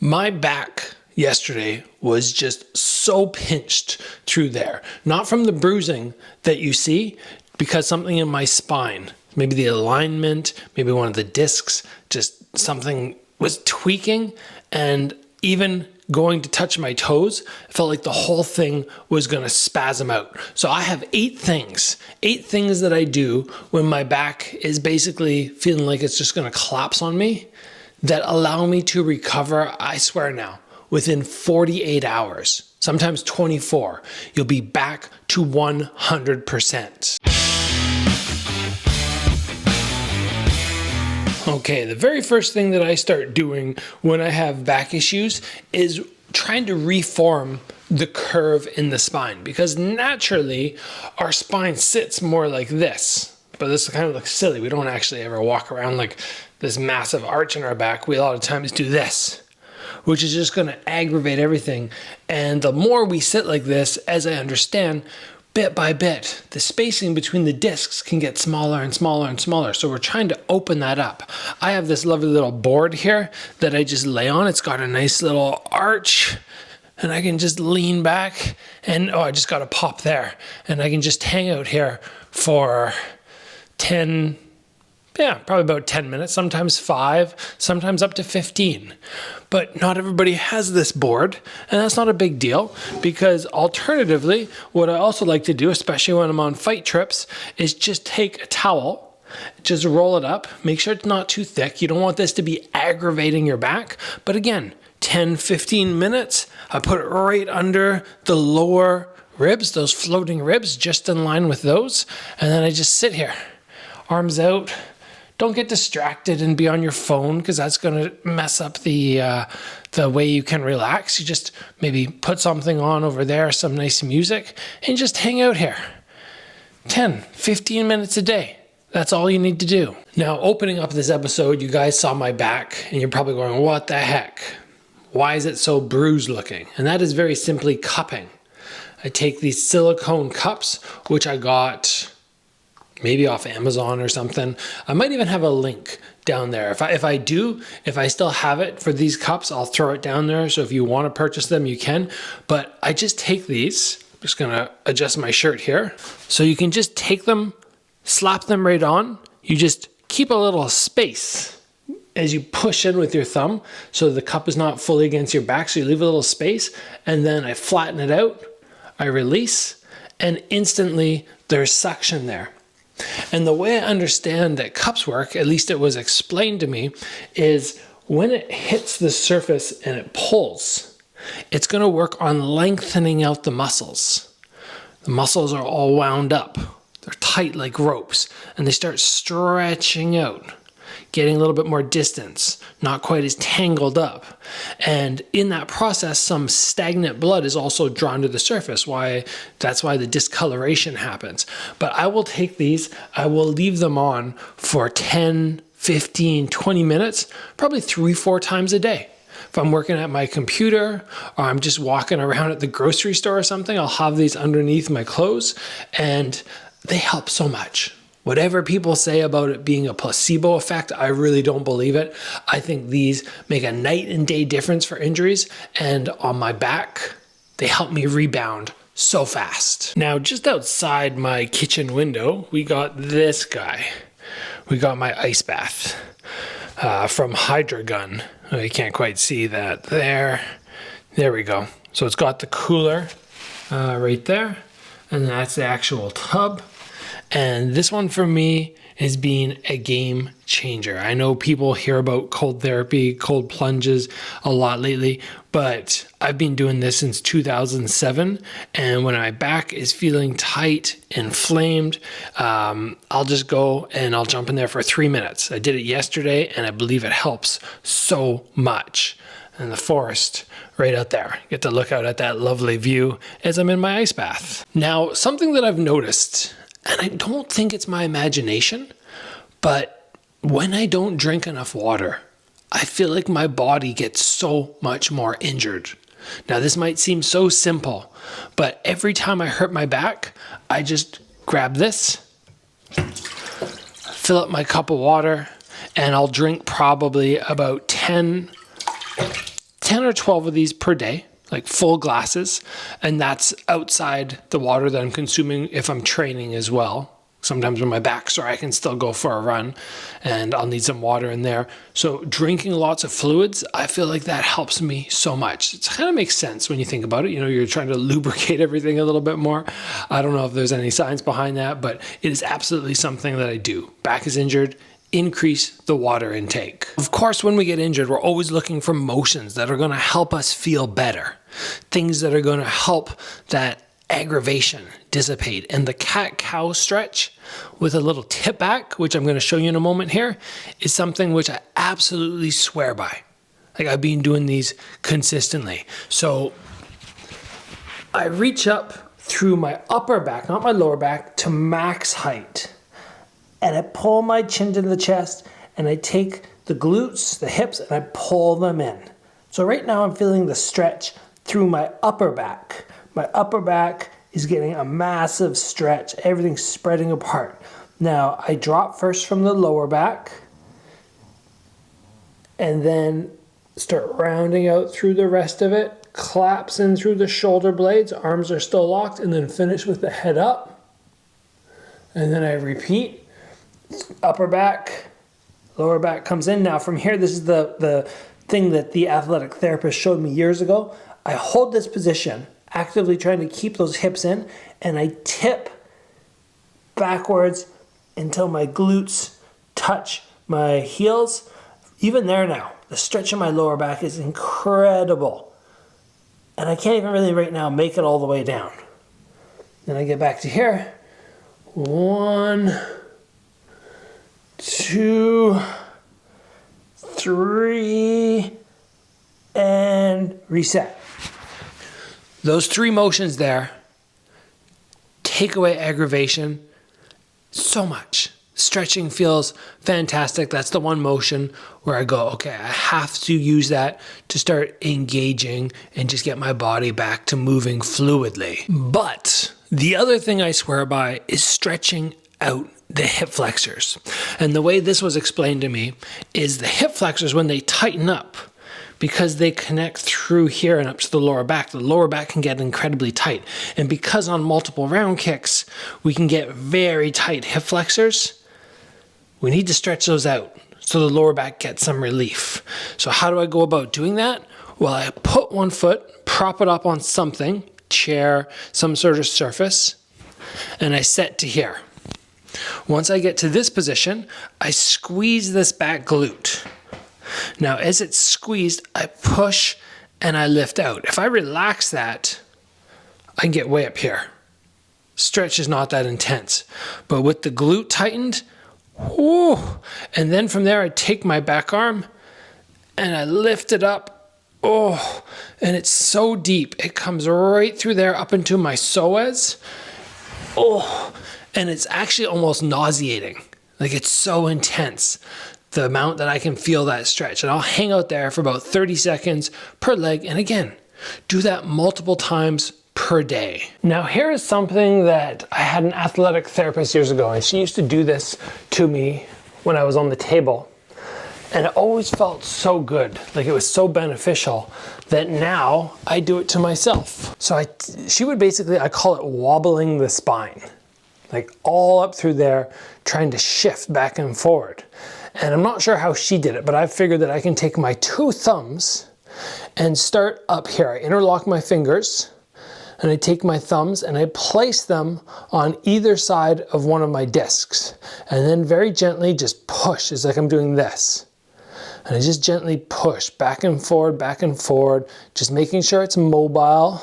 My back yesterday was just so pinched through there. Not from the bruising that you see, because something in my spine, maybe the alignment, maybe one of the discs, just something was tweaking, and even going to touch my toes, it felt like the whole thing was going to spasm out. So I have 8 things that I do when my back is basically feeling like it's just going to collapse on me, that allow me to recover, I swear now, within 48 hours, sometimes 24, you'll be back to 100%. Okay, the very first thing that I start doing when I have back issues is trying to reform the curve in the spine, because naturally our spine sits more like this, but this kind of looks silly. We don't actually ever walk around like this massive arch in our back. We a lot of times do this, which is just going to aggravate everything. And the more we sit like this, as I understand, bit by bit, the spacing between the discs can get smaller and smaller and smaller. So we're trying to open that up. I have this lovely little board here that I just lay on. It's got a nice little arch, and I can just lean back, and I just got a pop there. And I can just hang out here for probably about 10 minutes, sometimes 5, sometimes up to 15. But not everybody has this board, and that's not a big deal, because alternatively, what I also like to do, especially when I'm on fight trips, is just take a towel, just roll it up, make sure it's not too thick. You don't want this to be aggravating your back. But again, 10, 15 minutes, I put it right under the lower ribs, those floating ribs, just in line with those. And then I just sit here, arms out. Don't get distracted and be on your phone, because that's going to mess up the way you can relax. You just maybe put something on over there, some nice music, and just hang out here. 10, 15 minutes a day. That's all you need to do. Now, opening up this episode, you guys saw my back, and you're probably going, what the heck? Why is it so bruised looking? And that is very simply cupping. I take these silicone cups, which I got maybe off Amazon or something. I might even have a link down there. If I still have it for these cups, I'll throw it down there. So if you want to purchase them, you can. But I just take these. I'm just going to adjust my shirt here. So you can just take them, slap them right on. You just keep a little space as you push in with your thumb, so the cup is not fully against your back. So you leave a little space, and then I flatten it out. I release, and instantly there's suction there. And the way I understand that cups work, at least it was explained to me, is when it hits the surface and it pulls, it's going to work on lengthening out the muscles. The muscles are all wound up. They're tight like ropes, and they start stretching out, getting a little bit more distance, not quite as tangled up. And in that process, some stagnant blood is also drawn to the surface. That's why the discoloration happens. But I will take these, I will leave them on for 10, 15, 20 minutes, probably 3-4 times a day. If I'm working at my computer, or I'm just walking around at the grocery store or something, I'll have these underneath my clothes, and they help so much. Whatever people say about it being a placebo effect, I really don't believe it. I think these make a night and day difference for injuries, and on my back, they help me rebound so fast. Now, just outside my kitchen window, we got this guy. We got my ice bath from Gun. You can't quite see that there. There we go. So it's got the cooler right there, and that's the actual tub. And this one for me has been a game changer. I know people hear about cold therapy, cold plunges a lot lately, but I've been doing this since 2007. And when my back is feeling tight, inflamed, I'll just go and I'll jump in there for 3 minutes. I did it yesterday, and I believe it helps so much. And the forest right out there. Get to look out at that lovely view as I'm in my ice bath. Now, something that I've noticed, and I don't think it's my imagination, but when I don't drink enough water, I feel like my body gets so much more injured. Now, this might seem so simple, but every time I hurt my back, I just grab this, fill up my cup of water, and I'll drink probably about 10 10 or 12 of these per day, like full glasses. And that's outside the water that I'm consuming if I'm training as well. Sometimes when my back's sore, I can still go for a run and I'll need some water in there. So drinking lots of fluids, I feel like that helps me so much. It kind of makes sense when you think about it. You know, you're trying to lubricate everything a little bit more. I don't know if there's any science behind that, but it is absolutely something that I do. Back is injured, increase the water intake. Of course, when we get injured, we're always looking for motions that are going to help us feel better. Things that are going to help that aggravation dissipate. And the cat-cow stretch with a little tip back, which I'm going to show you in a moment here, is something which I absolutely swear by. Like, I've been doing these consistently. So I reach up through my upper back, not my lower back, to max height. And I pull my chin to the chest and I take the glutes, the hips, and I pull them in. So right now I'm feeling the stretch through my upper back. My upper back is getting a massive stretch. Everything's spreading apart. Now, I drop first from the lower back and then start rounding out through the rest of it, collapse in through the shoulder blades, arms are still locked, and then finish with the head up. And then I repeat, upper back, lower back comes in. Now from here, this is the thing that the athletic therapist showed me years ago. I hold this position, actively trying to keep those hips in, and I tip backwards until my glutes touch my heels. Even there now, the stretch in my lower back is incredible. And I can't even really right now make it all the way down. Then I get back to here. 1, 2, 3, and reset. Those 3 motions there take away aggravation so much. Stretching feels fantastic. That's the one motion where I go, okay, I have to use that to start engaging and just get my body back to moving fluidly. But the other thing I swear by is stretching out the hip flexors. And the way this was explained to me is the hip flexors, when they tighten up, because they connect through here and up to the lower back can get incredibly tight. And because on multiple round kicks, we can get very tight hip flexors, we need to stretch those out so the lower back gets some relief. So how do I go about doing that? Well, I put one foot, prop it up on something, chair, some sort of surface, and I set to here. Once I get to this position, I squeeze this back glute. Now, as it's squeezed, I push and I lift out. If I relax that, I can get way up here. Stretch is not that intense. But with the glute tightened, whoo, and then from there, I take my back arm and I lift it up. Oh, and it's so deep. It comes right through there up into my psoas. Oh, and it's actually almost nauseating. Like, it's so intense, the amount that I can feel that stretch. And I'll hang out there for about 30 seconds per leg. And again, do that multiple times per day. Now, here is something that I had an athletic therapist years ago, and she used to do this to me when I was on the table. And it always felt so good, like it was so beneficial, that now I do it to myself. So she would basically, I call it wobbling the spine, like all up through there, trying to shift back and forward. And I'm not sure how she did it, but I figured that I can take my 2 thumbs and start up here. I interlock my fingers and I take my thumbs and I place them on either side of one of my discs. And then very gently just push. It's like I'm doing this. And I just gently push back and forward, just making sure it's mobile.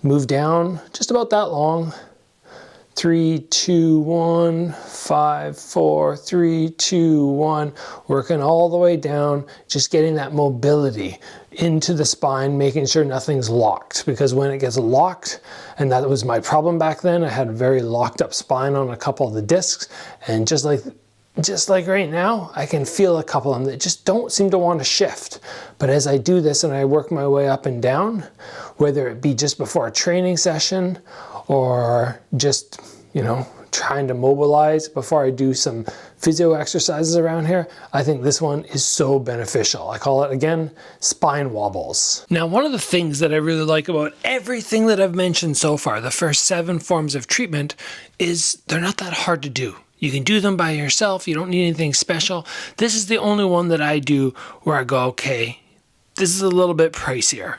Move down just about that long. 3, 2, 1, 5, 4, 3, 2, 1, working all the way down, just getting that mobility into the spine, making sure nothing's locked, because when it gets locked, and that was my problem back then, I had a very locked up spine on a couple of the discs, and just like right now, I can feel a couple of them that just don't seem to want to shift. But as I do this and I work my way up and down, whether it be just before a training session or just, trying to mobilize before I do some physio exercises around here, I think this one is so beneficial. I call it, again, spine wobbles. Now, one of the things that I really like about everything that I've mentioned so far, the first 7 forms of treatment, is they're not that hard to do. You can do them by yourself. You don't need anything special. This is the only one that I do where I go, okay, this is a little bit pricier.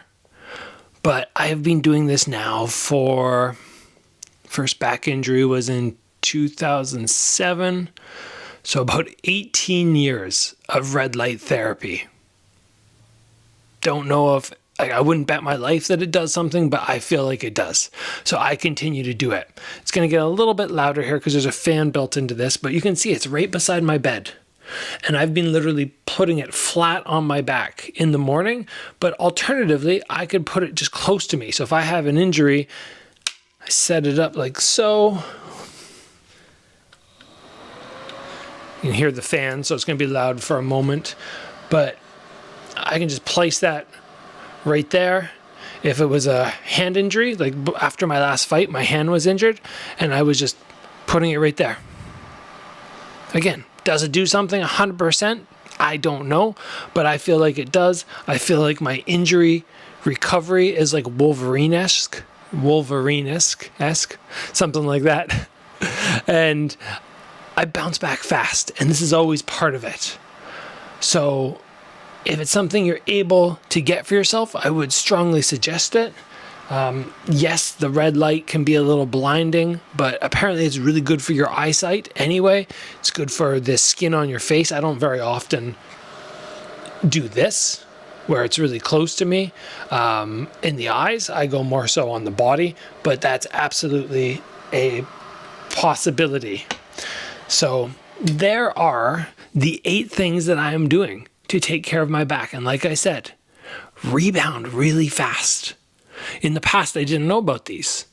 But I have been doing this now for, first back injury was in 2007. So about 18 years of red light therapy. Don't know if, I wouldn't bet my life that it does something, but I feel like it does. So I continue to do it. It's going to get a little bit louder here because there's a fan built into this, but you can see it's right beside my bed. And I've been literally putting it flat on my back in the morning, but alternatively, I could put it just close to me. So if I have an injury, I set it up like so. You can hear the fan, so it's going to be loud for a moment, but I can just place that right there. If it was a hand injury, like after my last fight, my hand was injured, and I was just putting it right there. Again, does it do something 100%? I don't know, but I feel like it does. I feel like my injury recovery is like Wolverine-esque, something like that. And I bounce back fast, and this is always part of it. So if it's something you're able to get for yourself, I would strongly suggest it. Yes, the red light can be a little blinding, but apparently it's really good for your eyesight anyway. It's good for the skin on your face. I don't very often do this, where it's really close to me. In the eyes, I go more so on the body, but that's absolutely a possibility. So there are the 8 things that I am doing to take care of my back. And like I said, rebound really fast. In the past, I didn't know about these.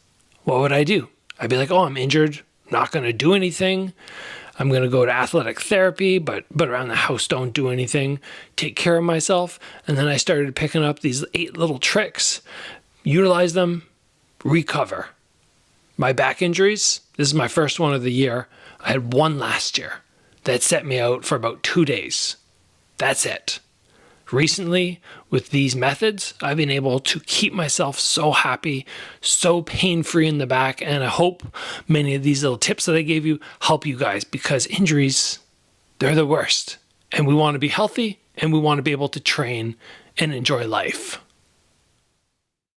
What would I do? I'd be like, oh, I'm injured, not going to do anything. I'm going to go to athletic therapy, but around the house, don't do anything. Take care of myself. And then I started picking up these 8 little tricks, utilize them, recover. My back injuries, this is my first one of the year. I had one last year that set me out for about 2 days. That's it. Recently, with these methods, I've been able to keep myself so happy, so pain-free in the back, and I hope many of these little tips that I gave you help you guys, because injuries, they're the worst. And we want to be healthy, and we want to be able to train and enjoy life.